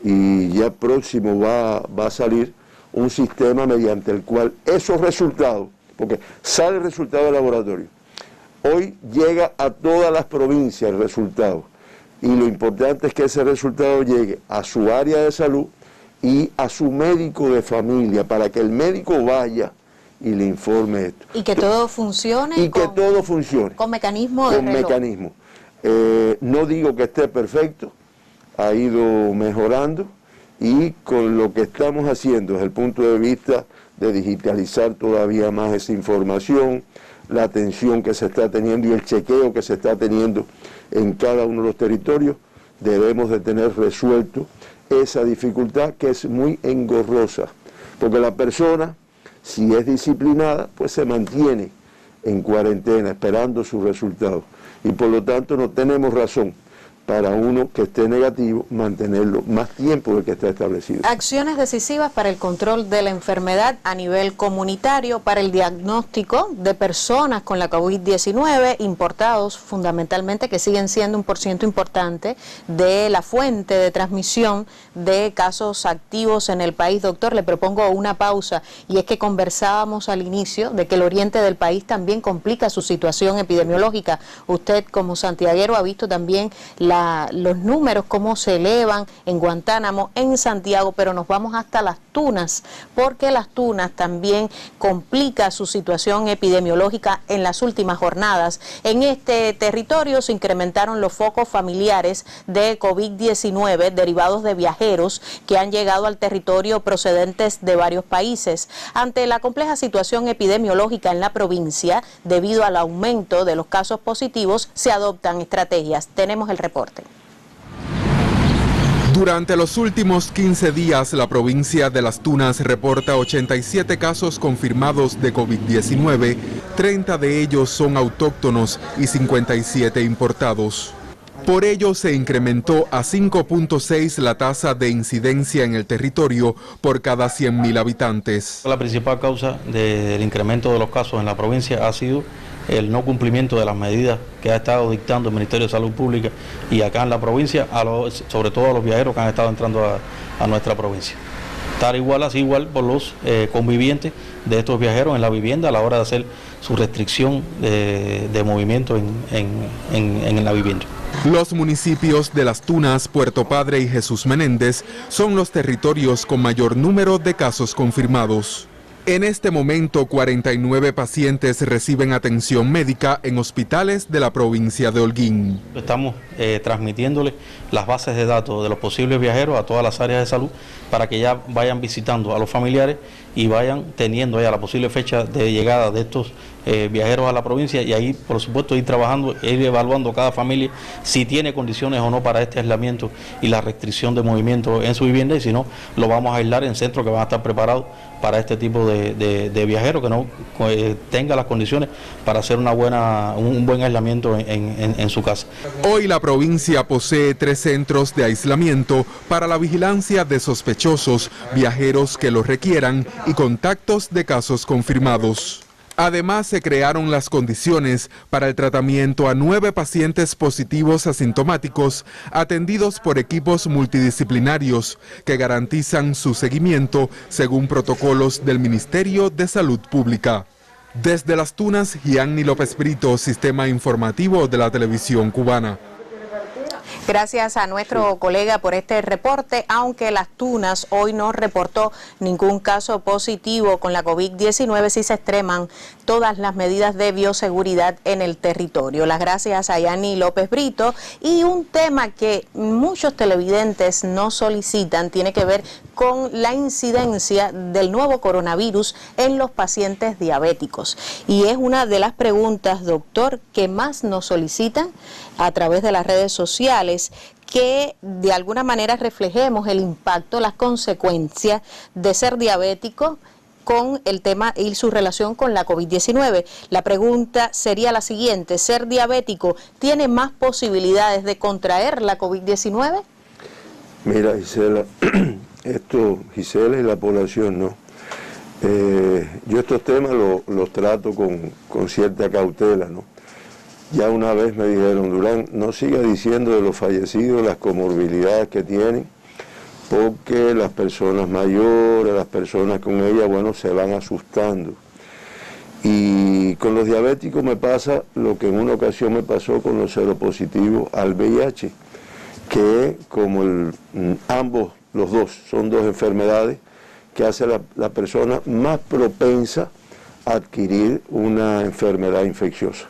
y ya próximo va a salir un sistema mediante el cual esos resultados, porque sale el resultado del laboratorio, hoy llega a todas las provincias el resultado, y lo importante es que ese resultado llegue a su área de salud y a su médico de familia, para que el médico vaya y le informe esto. Y que todo funcione. Y que todo funcione. Con mecanismo de reloj. Con mecanismo. No digo que esté perfecto, ha ido mejorando, y con lo que estamos haciendo desde el punto de vista de digitalizar todavía más esa información, la atención que se está teniendo y el chequeo que se está teniendo en cada uno de los territorios, debemos de tener resuelto esa dificultad que es muy engorrosa, porque la persona, si es disciplinada, pues se mantiene en cuarentena esperando sus resultados, y por lo tanto no tenemos razón para uno que esté negativo, mantenerlo más tiempo del que está establecido. Acciones decisivas para el control de la enfermedad a nivel comunitario, para el diagnóstico de personas con la COVID-19, importados fundamentalmente, que siguen siendo un % importante de la fuente de transmisión de casos activos en el país. Doctor, le propongo una pausa, y es que conversábamos al inicio de que el oriente del país también complica su situación epidemiológica. Usted, como santiaguero, ha visto también los números, cómo se elevan en Guantánamo, en Santiago, pero nos vamos hasta Las Tunas, porque Las Tunas también complica su situación epidemiológica en las últimas jornadas. En este territorio se incrementaron los focos familiares de COVID-19 derivados de viajeros que han llegado al territorio procedentes de varios países. Ante la compleja situación epidemiológica en la provincia, debido al aumento de los casos positivos, se adoptan estrategias. Tenemos el reporte. Durante los últimos 15 días, la provincia de Las Tunas reporta 87 casos confirmados de COVID-19, 30 de ellos son autóctonos y 57 importados. Por ello, se incrementó a 5.6 la tasa de incidencia en el territorio por cada 100.000 habitantes. La principal causa del incremento de los casos en la provincia ha sido el no cumplimiento de las medidas que ha estado dictando el Ministerio de Salud Pública y acá en la provincia, sobre todo a los viajeros que han estado entrando a nuestra provincia. Estar igual por los convivientes de estos viajeros en la vivienda a la hora de hacer su restricción de movimiento en la vivienda. Los municipios de Las Tunas, Puerto Padre y Jesús Menéndez son los territorios con mayor número de casos confirmados. En este momento, 49 pacientes reciben atención médica en hospitales de la provincia de Holguín. Estamos transmitiéndole las bases de datos de los posibles viajeros a todas las áreas de salud para que ya vayan visitando a los familiares y vayan teniendo ya la posible fecha de llegada de estos viajeros a la provincia, y ahí por supuesto ir trabajando, ir evaluando cada familia si tiene condiciones o no para este aislamiento y la restricción de movimiento en su vivienda, y si no, lo vamos a aislar en centros que van a estar preparados para este tipo de viajeros que no tenga las condiciones para hacer un buen aislamiento en su casa. Hoy la provincia posee 3 centros de aislamiento para la vigilancia de sospechosos, viajeros que lo requieran y contactos de casos confirmados. Además, se crearon las condiciones para el tratamiento a 9 pacientes positivos asintomáticos atendidos por equipos multidisciplinarios que garantizan su seguimiento según protocolos del Ministerio de Salud Pública. Desde Las Tunas, Gianni López Brito, Sistema Informativo de la Televisión Cubana. Gracias a nuestro colega por este reporte, aunque Las Tunas hoy no reportó ningún caso positivo con la COVID-19, sí se extreman todas las medidas de bioseguridad en el territorio. Las gracias a Gianni López Brito. Y un tema que muchos televidentes no solicitan tiene que ver con la incidencia del nuevo coronavirus en los pacientes diabéticos. Y es una de las preguntas, doctor, que más nos solicitan a través de las redes sociales, que de alguna manera reflejemos el impacto, las consecuencias de ser diabético con el tema y su relación con la COVID-19. La pregunta sería la siguiente: ¿ser diabético tiene más posibilidades de contraer la COVID-19? Mira, Gisela, Gisela y la población, ¿no? Yo estos temas los trato con cierta cautela, ¿no? Ya una vez me dijeron: Durán, no siga diciendo de los fallecidos las comorbilidades que tienen, porque las personas mayores, las personas con ella, bueno, se van asustando. Y con los diabéticos me pasa lo que en una ocasión me pasó con los seropositivos al VIH, que como ambos, los dos, son 2 enfermedades que hace la persona más propensa a adquirir una enfermedad infecciosa.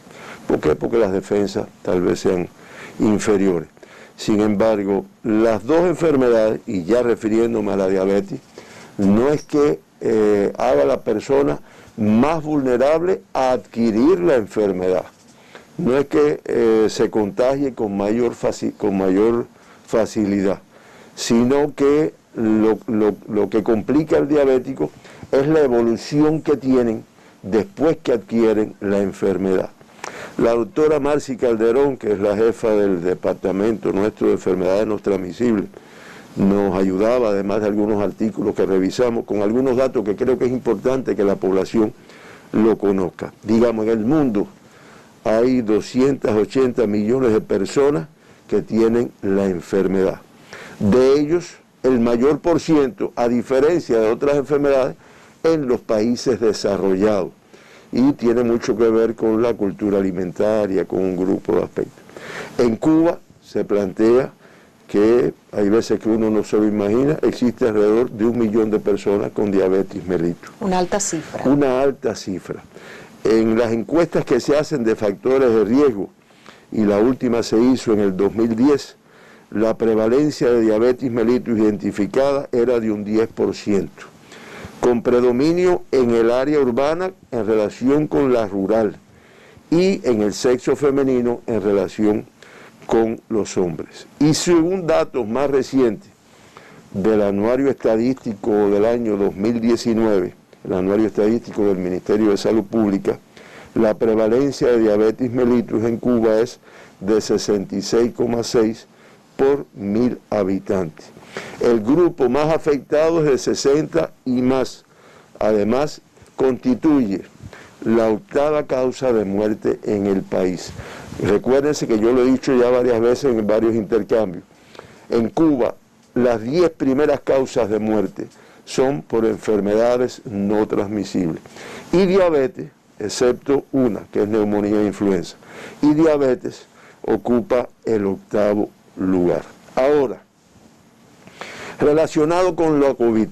¿Por qué? Porque las defensas tal vez sean inferiores. Sin embargo, las 2 enfermedades, y ya refiriéndome a la diabetes, no es que haga a la persona más vulnerable a adquirir la enfermedad. No es que se contagie con mayor facilidad, sino que lo que complica al diabético es la evolución que tienen después que adquieren la enfermedad. La doctora Marci Calderón, que es la jefa del departamento nuestro de enfermedades no transmisibles, nos ayudaba, además de algunos artículos que revisamos, con algunos datos que creo que es importante que la población lo conozca. Digamos, en el mundo hay 280 millones de personas que tienen la enfermedad. De ellos, el mayor por ciento, a diferencia de otras enfermedades, en los países desarrollados. Y tiene mucho que ver con la cultura alimentaria, con un grupo de aspectos. En Cuba se plantea que hay veces que uno no se lo imagina, existe alrededor de 1 millón de personas con diabetes mellitus. Una alta cifra. Una alta cifra. En las encuestas que se hacen de factores de riesgo, y la última se hizo en el 2010, la prevalencia de diabetes mellitus identificada era de un 10%. Con predominio en el área urbana en relación con la rural y en el sexo femenino en relación con los hombres. Y según datos más recientes del anuario estadístico del año 2019, el anuario estadístico del Ministerio de Salud Pública, la prevalencia de diabetes mellitus en Cuba es de 66,6 por 1.000 habitantes. El grupo más afectado es de 60 y más. Además, constituye la 8ª causa de muerte en el país. Recuérdense que yo lo he dicho ya varias veces en varios intercambios. En Cuba, las 10 primeras causas de muerte son por enfermedades no transmisibles. Y diabetes, excepto una, que es neumonía e influenza. Y diabetes ocupa el 8º lugar. Ahora, relacionado con la COVID,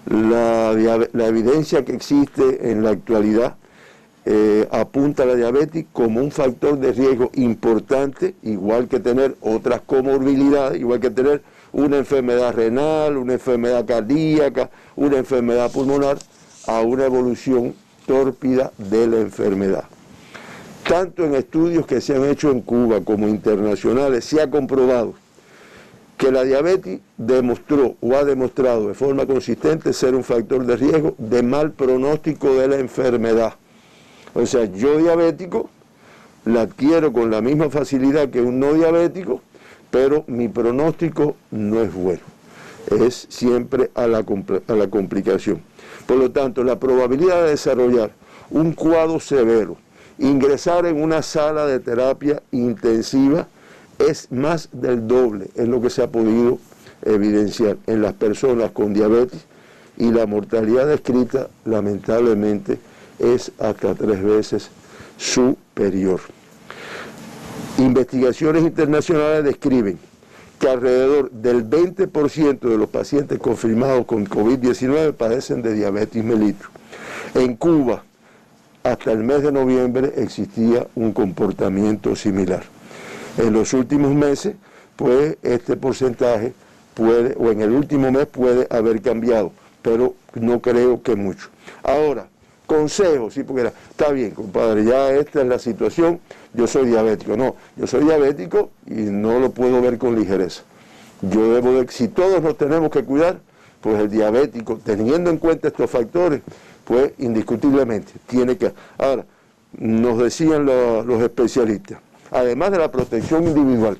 la evidencia que existe en la actualidad apunta a la diabetes como un factor de riesgo importante, igual que tener otras comorbilidades, igual que tener una enfermedad renal, una enfermedad cardíaca, una enfermedad pulmonar, a una evolución tórpida de la enfermedad. Tanto en estudios que se han hecho en Cuba como internacionales se ha comprobado que la diabetes demostró o ha demostrado de forma consistente ser un factor de riesgo de mal pronóstico de la enfermedad. O sea, yo diabético la adquiero con la misma facilidad que un no diabético, pero mi pronóstico no es bueno, es siempre a la complicación. Por lo tanto, la probabilidad de desarrollar un cuadro severo, ingresar en una sala de terapia intensiva, es más del doble, es lo que se ha podido evidenciar en las personas con diabetes, y la mortalidad descrita, lamentablemente, es hasta 3 veces superior. Investigaciones internacionales describen que alrededor del 20% de los pacientes confirmados con COVID-19 padecen de diabetes mellitus. En Cuba, hasta el mes de noviembre, existía un comportamiento similar. En los últimos meses, pues este porcentaje puede, o en el último mes puede haber cambiado, pero no creo que mucho. Ahora, consejos, sí, porque está bien, compadre, ya esta es la situación, yo soy diabético. No, yo soy diabético y no lo puedo ver con ligereza. Yo debo de, si todos nos tenemos que cuidar, pues el diabético, teniendo en cuenta estos factores, pues indiscutiblemente tiene que... Ahora, nos decían los especialistas, además de la protección individual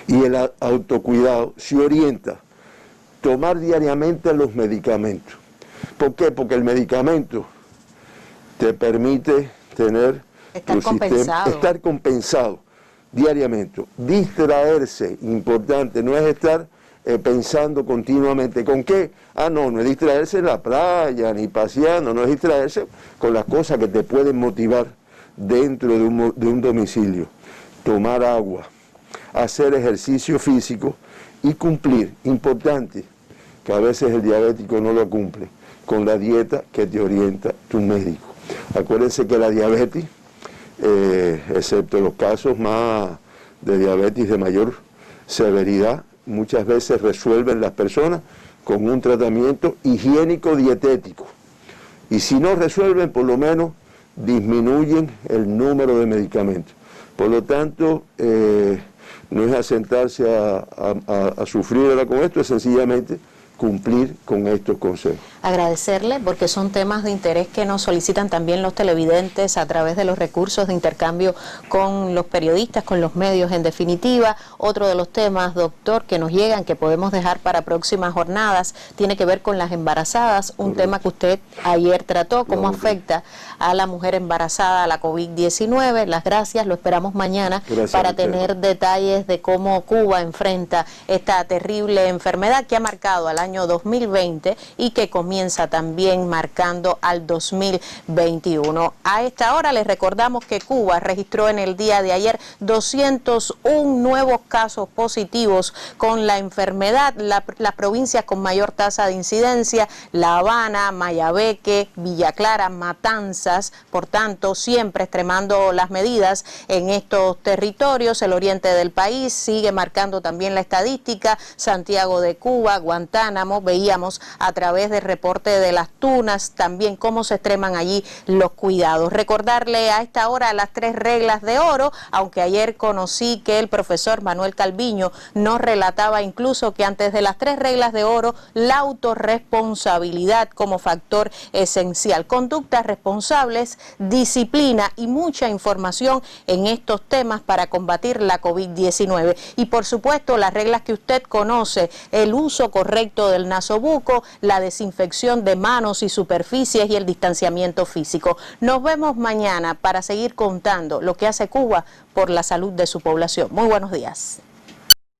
y el autocuidado, se orienta tomar diariamente los medicamentos. ¿Por qué? Porque el medicamento te permite tener estar compensado diariamente. Distraerse, importante, no es estar pensando continuamente. ¿Con qué? No es distraerse en la playa, ni paseando, no es distraerse con las cosas que te pueden motivar dentro de un domicilio. Tomar agua, hacer ejercicio físico y cumplir, importante, que a veces el diabético no lo cumple, con la dieta que te orienta tu médico. Acuérdense que la diabetes, excepto los casos más de diabetes de mayor severidad, muchas veces resuelven las personas con un tratamiento higiénico dietético. Y si no resuelven, por lo menos disminuyen el número de medicamentos. Por lo tanto, no es asentarse a sufrir con esto, es sencillamente cumplir con estos consejos. Agradecerle porque son temas de interés que nos solicitan también los televidentes a través de los recursos de intercambio con los periodistas, con los medios en definitiva. Otro de los temas, doctor, que nos llegan, que podemos dejar para próximas jornadas, tiene que ver con las embarazadas, un tema que usted ayer trató, cómo afecta a la mujer embarazada a la COVID-19. Las gracias, lo esperamos mañana para tener detalles de cómo Cuba enfrenta esta terrible enfermedad que ha marcado al año 2020 y que comienza también marcando al 2021. A esta hora les recordamos que Cuba registró en el día de ayer 201 nuevos casos positivos con la enfermedad. Las provincias con mayor tasa de incidencia, La Habana, Mayabeque, Villa Clara, Matanzas, por tanto siempre extremando las medidas en estos territorios. El oriente del país sigue marcando también la estadística. Santiago de Cuba, Guantánamo, veíamos a través de reporte de Las Tunas también cómo se extreman allí los cuidados. Recordarle a esta hora las 3 reglas de oro, aunque ayer conocí que el profesor Manuel Calviño nos relataba incluso que antes de las 3 reglas de oro, la autorresponsabilidad como factor esencial. Conductas responsables, disciplina y mucha información en estos temas para combatir la COVID-19. Y por supuesto las reglas que usted conoce, el uso correcto del nasobuco, la desinfección de manos y superficies y el distanciamiento físico. Nos vemos mañana para seguir contando lo que hace Cuba por la salud de su población. Muy buenos días.